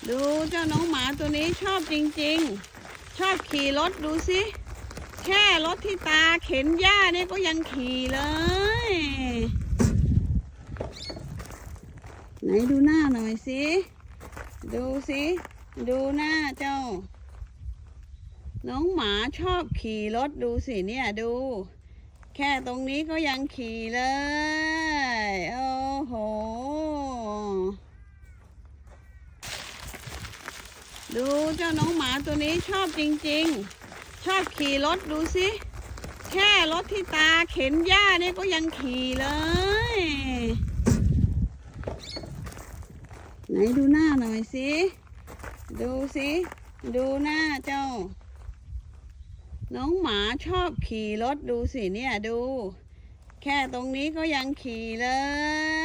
ดูเจ้าน้องหมาตัวนี้ชอบจริงๆชอบขี่รถดูสิแค่รถที่ตาเข็นหญ้าเนี่ยก็ยังขี่เลยไหนดูหน้าหน่อยสิดูสิดูหน้าเจ้าน้องหมาชอบขี่รถดูสิเนี่ยดูแค่ตรงนี้ก็ยังขี่เลยโอ้โหดูเจ้าน้องหมาตัวนี้ชอบจริงๆชอบขี่รถดูสิแค่รถที่ตาเข็นหญ้าเนี่ยก็ยังขี่เลยไหนดูหน้าหน่อยสิดูสิดูหน้าเจ้าน้องหมาชอบขี่รถดูสิเนี่ยดูแค่ตรงนี้ก็ยังขี่เลย